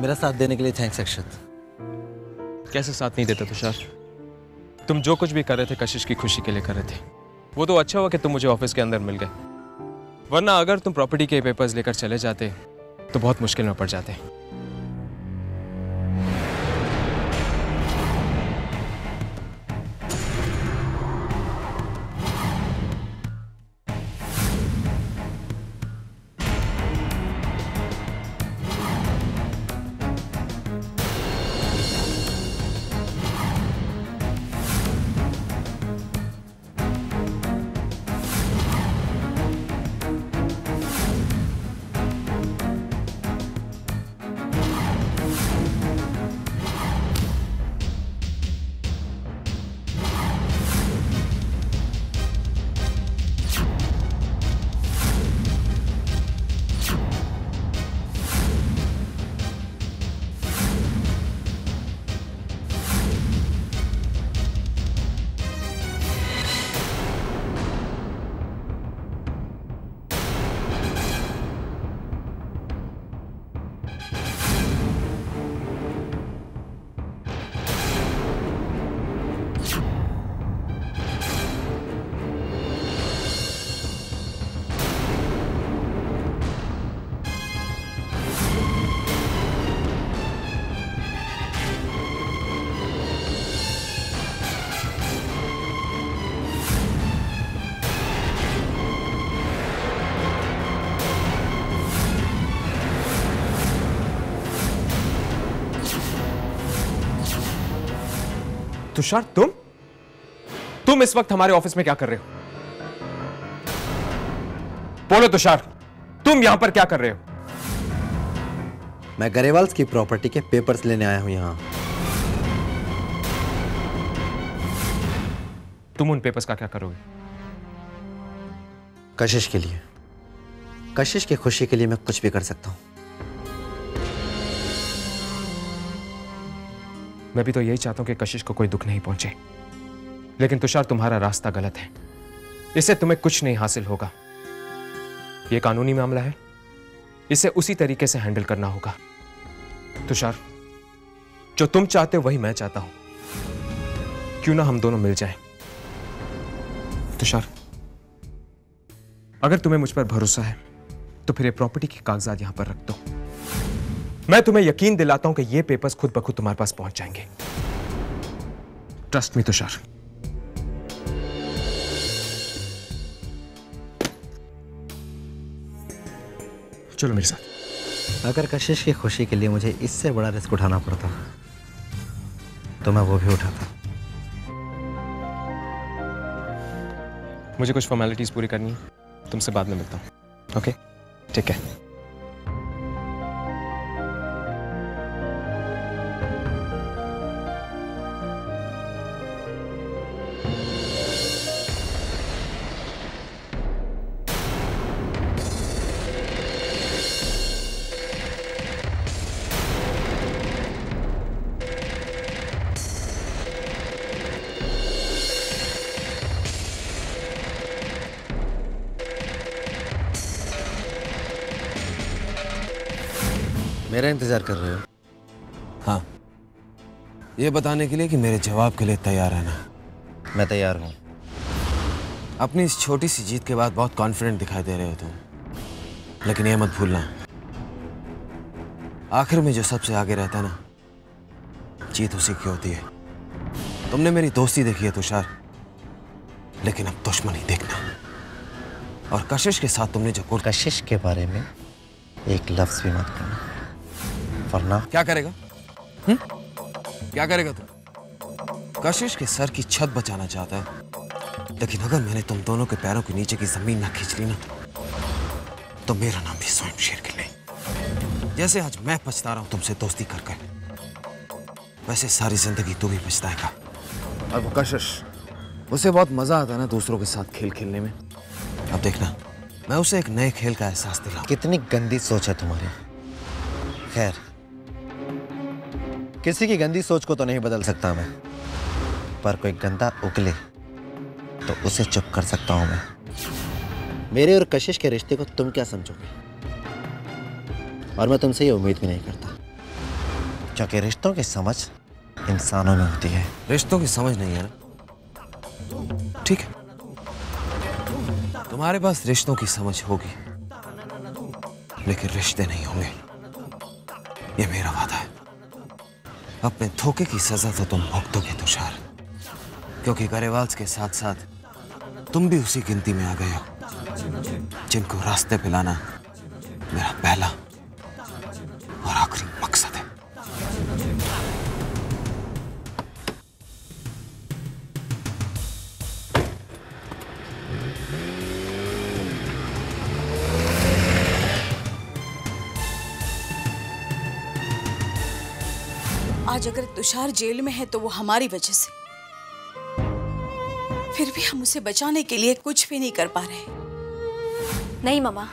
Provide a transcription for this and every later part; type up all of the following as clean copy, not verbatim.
मेरा साथ देने के लिए थैंक्स अक्षत। कैसे साथ नहीं देता तुषार? तुम जो कुछ भी कर रहे थे कशिश की खुशी के लिए कर रहे थे। वो तो अच्छा हुआ कि तुम मुझे ऑफिस के अंदर मिल गए, वरना अगर तुम प्रॉपर्टी के पेपर्स लेकर चले जाते तो बहुत मुश्किल में पड़ जाते। तुषार, तुम इस वक्त हमारे ऑफिस में क्या कर रहे हो? बोलो तुषार, तुम यहां पर क्या कर रहे हो? मैं गरेवाल्स की प्रॉपर्टी के पेपर्स लेने आया हूं यहां। तुम उन पेपर्स का क्या करोगे? कशिश के लिए, कशिश की खुशी के लिए मैं कुछ भी कर सकता हूं। मैं भी तो यही चाहता हूं कि कशिश को कोई दुख नहीं पहुंचे, लेकिन तुषार तुम्हारा रास्ता गलत है। इससे तुम्हें कुछ नहीं हासिल होगा। यह कानूनी मामला है, इसे उसी तरीके से हैंडल करना होगा। तुषार, जो तुम चाहते हो वही मैं चाहता हूं। क्यों ना हम दोनों मिल जाएं? तुषार, अगर तुम्हें मुझ पर भरोसा है तो फिर ये प्रॉपर्टी के कागजात यहां पर रख दो। मैं तुम्हें यकीन दिलाता हूं कि ये पेपर्स खुद ब खुद तुम्हारे पास पहुंच जाएंगे। Trust me Tushar. चलो मेरे साथ। अगर कशिश की खुशी के लिए मुझे इससे बड़ा रिस्क उठाना पड़ता तो मैं वो भी उठाता। मुझे कुछ फॉर्मेलिटीज पूरी करनी है, तुमसे बाद में मिलता हूं। ओके, ठीक है। मेरा इंतजार कर रहे हो? हाँ, ये बताने के लिए कि मेरे जवाब के लिए तैयार है ना? मैं तैयार हूं। अपनी इस छोटी सी जीत के बाद बहुत कॉन्फिडेंट दिखाई दे रहे हो तुम, लेकिन ये मत भूलना, आखिर में जो सबसे आगे रहता है ना, जीत उसी की होती है। तुमने मेरी दोस्ती देखी है तुषार, लेकिन अब दुश्मनी देखना। और कशिश के साथ तुमने जो कशिश के बारे में एक लफ्ज भी मत करना, वरना क्या करेगा? क्या करेगा तू? कशिश के सर की छत बचाना चाहता है, लेकिन अगर मैंने तुम दोनों के पैरों के नीचे की जमीन ना खींच ली ना, तो मेरा नाम भी स्वयं शेर की नहीं। जैसे आज मैं पछता रहा हूं तुमसे दोस्ती कर कर, वैसे सारी जिंदगी तू भी पछताएगा। और वो कशिश, उसे बहुत मजा आता है ना दूसरों के साथ खेल खेलने में। अब देखना, मैं उसे एक नए खेल का एहसास दिलाऊं। कितनी गंदी सोच है तुम्हारी। खैर, किसी की गंदी सोच को तो नहीं बदल सकता मैं, पर कोई गंदा उगले तो उसे चुप कर सकता हूं मैं। मेरे और कशिश के रिश्ते को तुम क्या समझोगे? और मैं तुमसे ये उम्मीद भी नहीं करता। क्योंकि रिश्तों की समझ इंसानों में होती है। रिश्तों की समझ नहीं है ना? ठीक है, तुम्हारे पास रिश्तों की समझ होगी, लेकिन रिश्ते नहीं होंगे, ये मेरा वादा है। अपने धोखे की सजा तो तुम भुगतोगे तुषार, क्योंकि गरेवाल के साथ साथ तुम भी उसी गिनती में आ गए हो जिनको रास्ते पे लाना मेरा पहला और आखिरी मकसद है। आज अगर तुषार जेल में है तो वो हमारी वजह से। फिर भी हम उसे बचाने के लिए कुछ भी नहीं कर पा रहे। नहीं मम्मा,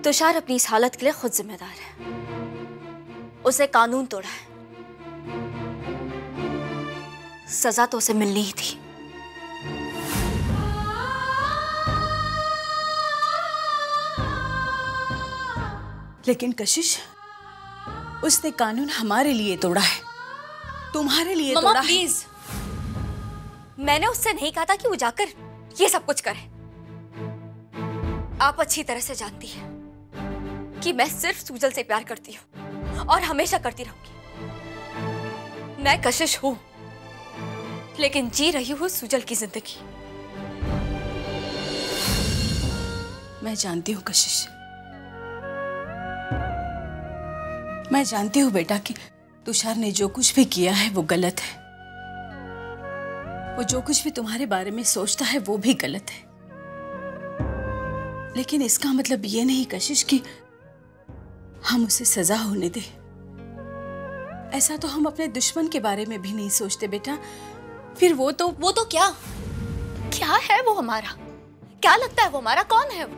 तुषार अपनी इस हालत के लिए खुद जिम्मेदार है। उसे कानून तोड़ा है, सजा तो उसे मिलनी ही थी। लेकिन कशिश, उसने कानून हमारे लिए तोड़ा है, तुम्हारे लिए मम्मा तोड़ा प्लीज, मैंने उससे नहीं कहा था कि वो जाकर ये सब कुछ करे। आप अच्छी तरह से जानती हैं कि मैं सिर्फ सुजल से प्यार करती हूँ और हमेशा करती रहूंगी। मैं कशिश हूं, लेकिन जी रही हूँ सुजल की जिंदगी। मैं जानती हूँ कशिश, मैं जानती हूँ बेटा कि तुषार ने जो कुछ भी किया है वो गलत है। वो जो कुछ भी तुम्हारे बारे में सोचता है वो भी गलत है। लेकिन इसका मतलब ये नहीं कशिश कि हम उसे सजा होने दें। ऐसा तो हम अपने दुश्मन के बारे में भी नहीं सोचते बेटा। फिर वो तो क्या है वो हमारा? क्या लगता है वो हमारा? कौन है वो?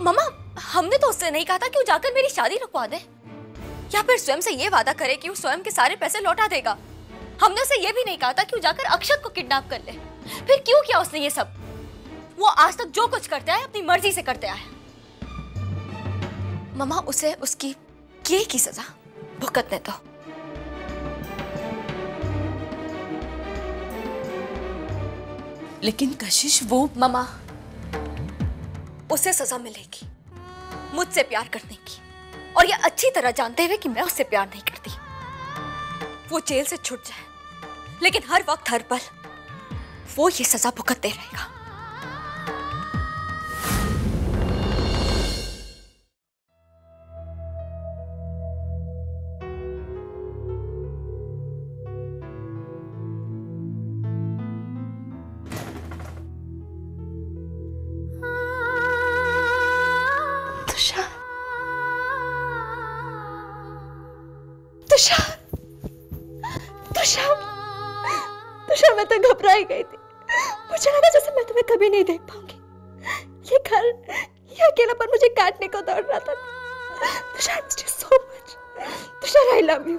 मम्मा, हमने तो उससे नहीं कहा था कि वो जाकर मेरी शादी रुकवा दे या फिर स्वयं से ये वादा करे कि वो स्वयं के सारे पैसे लौटा देगा। हमने उसे ये भी नहीं कहा था कि वो जाकर अक्षत को किडनैप कर ले। फिर क्यों किया उसने ये सब? वो आज तक जो कुछ करता है अपनी मर्जी से करते आया है। मम्मा, उसे उसकी किए की सजा भुगतने दो। लेकिन कशिश वो मम्मा, उसे सजा मिलेगी मुझसे प्यार करने की, और ये अच्छी तरह जानते हुए कि मैं उससे प्यार नहीं करती। वो जेल से छूट जाए, लेकिन हर वक्त हर पल वो ये सजा भुगतते रहेगा। तुषार, तुषार, तुषार, तुषार, मैं तो घबरा ही गई थी। मुझे लगा जैसे मैं तुम्हें कभी नहीं देख पाऊंगी। ये घर, ये अकेलापन मुझे काटने को दौड़ रहा था। तुषार, मुझे so much. Tushar, I love you.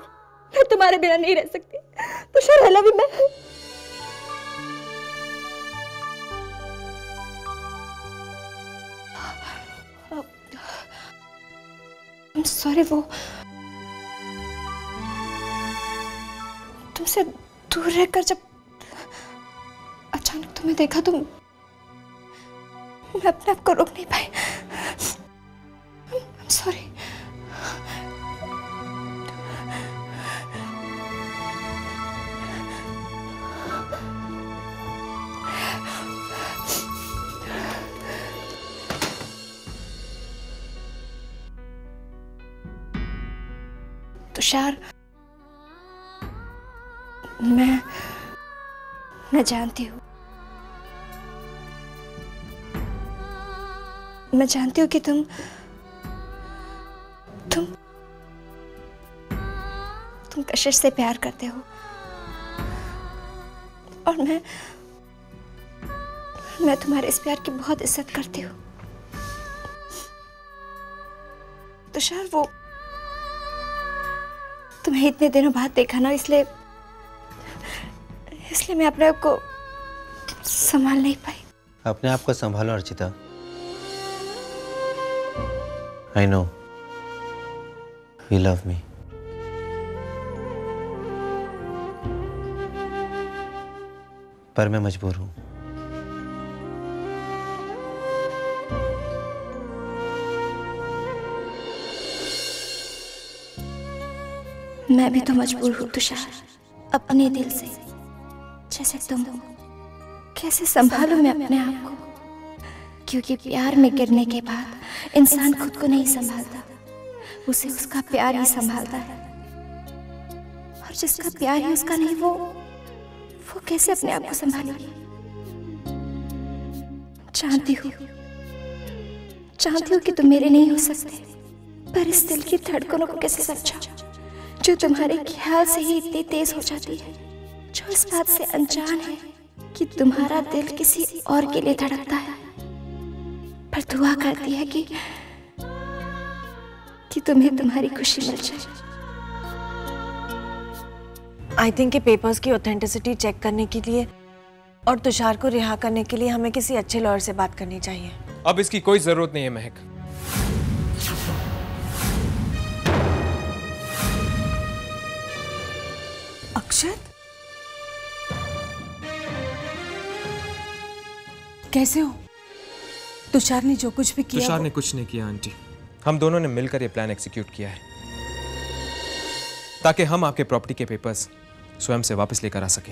मैं तुम्हारे बिना नहीं रह सकती। Tushar, I love you. मैं सॉरी, वो तुमसे दूर रहकर जब अचानक तुम्हें देखा तो मैं अपने आप को रोक नहीं पाई। I'm sorry। तुषार, मैं जानती हूँ, मैं जानती हूँ कि तुम कशिश से प्यार करते हो, और मैं तुम्हारे इस प्यार की बहुत इज्जत करती हूँ। तुषार, वो तुम्हें इतने दिनों बाद देखा ना, इसलिए मैं अपने आप को संभाल नहीं पाई। अपने आप को संभालो Archita. I know you love me. पर मैं मजबूर हूं। मैं भी तो मजबूर हूँ तुषार, अपने दिल से, जैसे तुम हो। कैसे संभालूं मैं अपने आप को? क्योंकि प्यार में गिरने के बाद इंसान खुद को नहीं संभालता, उसे उसका प्यार ही संभालता है। और जिसका प्यार ही उसका नहीं, वो कैसे अपने आप को संभालेगी? जानती हूँ कि तुम मेरे नहीं हो सकते, पर इस दिल की धड़कनों को कैसे समझाऊं जो तुम्हारे ख्याल से ही इतनी तेज हो जाती है, जो इस बात से अनजान है कि तुम्हारा दिल किसी और के लिए धड़कता है, पर दुआ करती है कि तुम्हें तुम्हारी खुशी मिल जाए। आई थिंक कि पेपर्स की ऑथेंटिसिटी चेक करने के लिए और तुषार को रिहा करने के लिए हमें किसी अच्छे लॉयर से बात करनी चाहिए। अब इसकी कोई जरूरत नहीं है महक। अक्षत, कैसे हो? तुषार ने जो कुछ भी किया, तुषार ने कुछ नहीं किया आंटी। हम दोनों ने मिलकर ये प्लान एग्जीक्यूट किया है ताकि हम आपके प्रॉपर्टी के पेपर्स स्वयं से वापस लेकर आ सके।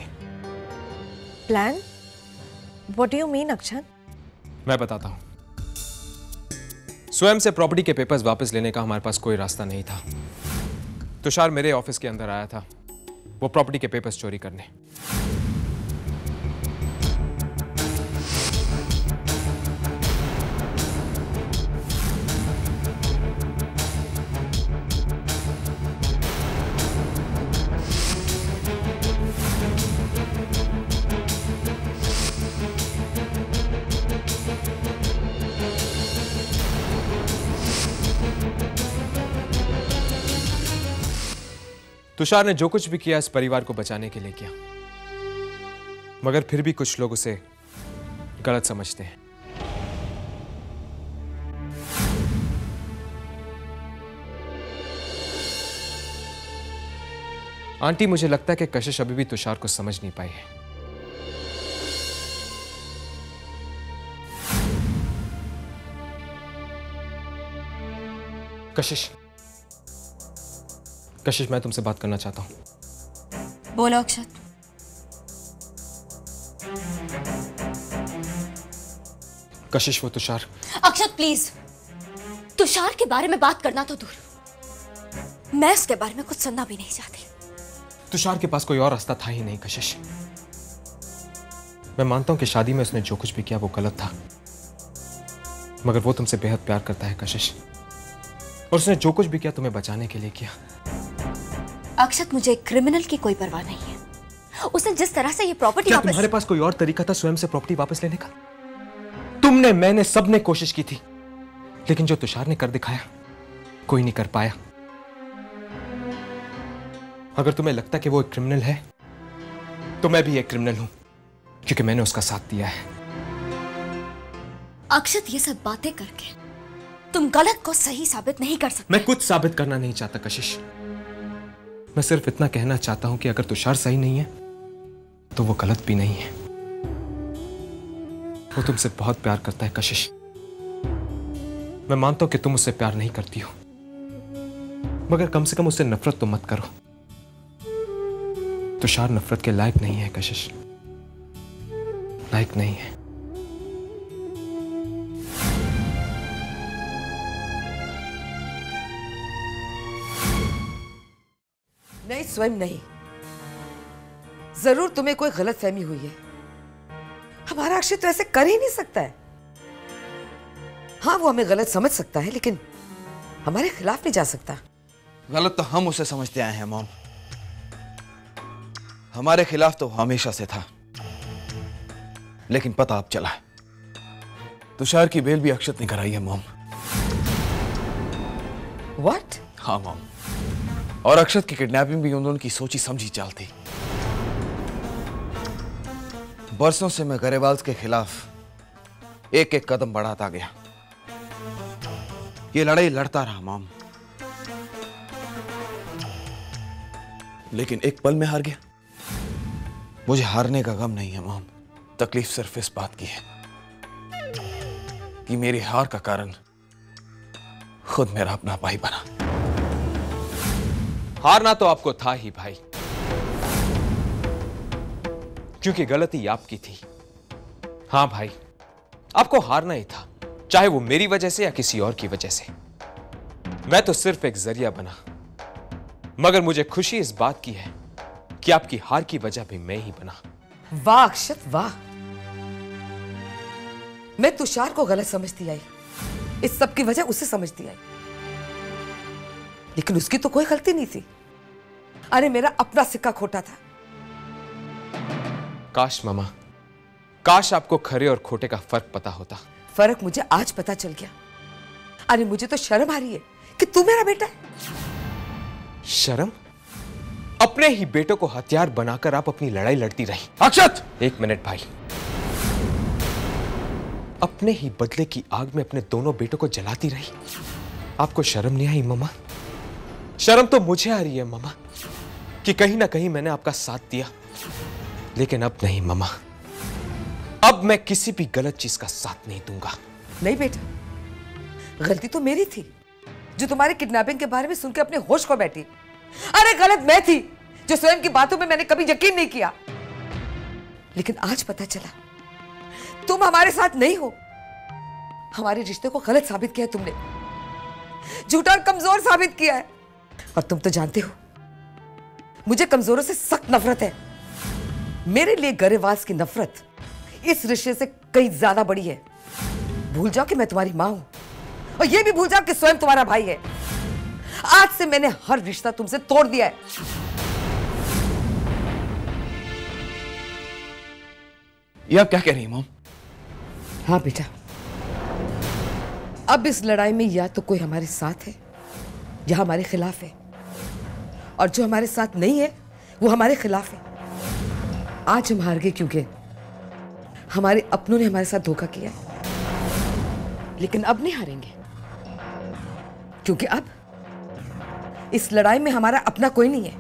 Plan? What do you mean Akshat? मैं बताता हूं। स्वयं से प्रॉपर्टी के पेपर्स वापस लेने का हमारे पास कोई रास्ता नहीं था। तुषार मेरे ऑफिस के अंदर आया था वो प्रॉपर्टी के पेपर्स चोरी करने। तुषार ने जो कुछ भी किया इस परिवार को बचाने के लिए किया, मगर फिर भी कुछ लोग उसे गलत समझते हैं। आंटी, मुझे लगता है कि कशिश अभी भी तुषार को समझ नहीं पाई है। कशिश, मैं तुमसे बात करना चाहता हूं। बोलो अक्षत। कशिश, वो तुषार। अक्षत प्लीज, तुषार के बारे में बात करना तो दूर, मैं उसके बारे में कुछ सुनना भी नहीं चाहती। तुषार के पास कोई और रास्ता था ही नहीं कशिश। मैं मानता हूं कि शादी में उसने जो कुछ भी किया वो गलत था, मगर वो तुमसे बेहद प्यार करता है कशिश, और उसने जो कुछ भी किया तुम्हें बचाने के लिए किया। अक्षत, मुझे क्रिमिनल की कोई परवाह नहीं है। उसने जिस तरह से ये प्रॉपर्टी क्या वापस... तुम्हारे पास कोई और तरीका था स्वयं से प्रॉपर्टी वापस लेने का? तुमने, मैंने, सबने कोशिश की थी, लेकिन जो तुषार ने कर दिखाया कोई नहीं कर पाया। अगर तुम्हें लगता कि वो एक क्रिमिनल है तो मैं भी एक क्रिमिनल हूं, क्योंकि मैंने उसका साथ दिया है। अक्षत, ये सब बातें करके तुम गलत को सही साबित नहीं कर सकते। मैं कुछ साबित करना नहीं चाहता कशिश। मैं सिर्फ इतना कहना चाहता हूं कि अगर तुषार सही नहीं है तो वो गलत भी नहीं है। वो तुमसे बहुत प्यार करता है कशिश। मैं मानता हूं कि तुम उससे प्यार नहीं करती हो, मगर कम से कम उससे नफरत तो मत करो। तुषार नफरत के लायक नहीं है कशिश, लायक नहीं है। नहीं, स्वयं नहीं। जरूर तुम्हें कोई गलतफहमी हुई है। हमारा अक्षय तो ऐसे कर ही नहीं सकता है। हाँ, वो हमें गलत समझ सकता है, लेकिन हमारे खिलाफ नहीं जा सकता। गलत तो हम उसे समझते आए हैं मॉम। हमारे खिलाफ तो हमेशा से था, लेकिन पता अब चला है तुषार की बेल भी अक्षत ने कराई है मॉम। व्हाट? हाँ मॉम, और अक्षत की किडनैपिंग भी उन दोनों की सोची समझी चाल थी। बरसों से मैं गरेवाल्स के खिलाफ एक एक कदम बढ़ाता गया। ये लड़ाई लड़ता रहा मॉम, लेकिन एक पल में हार गया। मुझे हारने का गम नहीं है मॉम। तकलीफ सिर्फ इस बात की है कि मेरी हार का कारण खुद मेरा अपना भाई बना। हारना तो आपको था ही भाई, क्योंकि गलती आपकी थी। हां भाई, आपको हारना ही था, चाहे वो मेरी वजह से या किसी और की वजह से। मैं तो सिर्फ एक जरिया बना, मगर मुझे खुशी इस बात की है कि आपकी हार की वजह भी मैं ही बना। वाह अक्षत वाह, मैं तुषार को गलत समझती आई, इस सब की वजह उसे समझती आई, लेकिन उसकी तो कोई गलती नहीं थी। अरे मेरा अपना सिक्का खोटा था। काश मामा, काश आपको खरे और खोटे का फर्क पता होता। फर्क मुझे आज पता चल गया। अरे मुझे तो शर्म आ रही है कि तू मेरा बेटा है। शर्म? अपने ही बेटों को हथियार बनाकर आप अपनी लड़ाई लड़ती रही। अक्षत! एक मिनट भाई, अपने ही बदले की आग में अपने दोनों बेटों को जलाती रही। आपको शर्म नहीं आई मामा? शर्म तो मुझे आ रही है मामा कि कहीं ना कहीं मैंने आपका साथ दिया, लेकिन अब नहीं मामा, अब मैं किसी भी गलत चीज का साथ नहीं दूंगा। नहीं बेटा, गलती तो मेरी थी जो तुम्हारे किडनैपिंग के बारे में सुनकर अपने होश खो बैठी। अरे गलत मैं थी जो स्वयं की बातों में मैंने कभी यकीन नहीं किया। लेकिन आज पता चला तुम हमारे साथ नहीं हो। हमारे रिश्ते को गलत साबित किया है तुमने, झूठा और कमजोर साबित किया है। और तुम तो जानते हो मुझे कमजोरों से सख्त नफरत है। मेरे लिए गरेवास की नफरत इस रिश्ते से कहीं ज्यादा बड़ी है। भूल जाओ कि मैं तुम्हारी मां हूं, और ये भी भूल जाओ कि स्वयं तुम्हारा भाई है। आज से मैंने हर रिश्ता तुमसे तोड़ दिया है। ये आप क्या कह रही हैं मॉम? हाँ बेटा, अब इस लड़ाई में या तो कोई हमारे साथ है या हमारे खिलाफ है, और जो हमारे साथ नहीं है वो हमारे खिलाफ है। आज हम हार गए क्योंकि हमारे अपनों ने हमारे साथ धोखा किया, लेकिन अब नहीं हारेंगे, क्योंकि अब इस लड़ाई में हमारा अपना कोई नहीं है।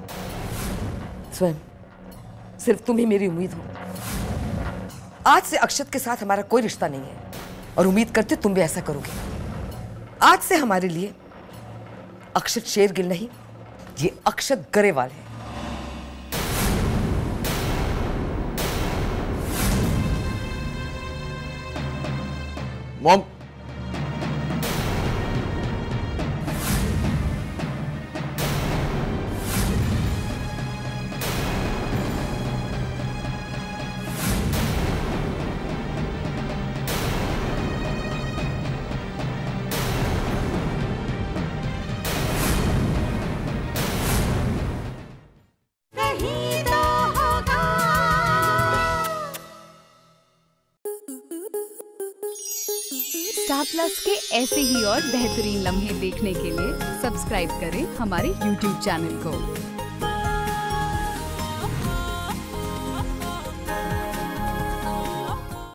स्वयं सिर्फ तुम ही मेरी उम्मीद हो। आज से अक्षत के साथ हमारा कोई रिश्ता नहीं है, और उम्मीद करते तुम भी ऐसा करोगे। आज से हमारे लिए अक्षत शेरगिल नहीं, ये अक्षत गरेवाल है। मॉम, स्टार प्लस के ऐसे ही और बेहतरीन लम्हे देखने के लिए सब्सक्राइब करें हमारे YouTube चैनल को।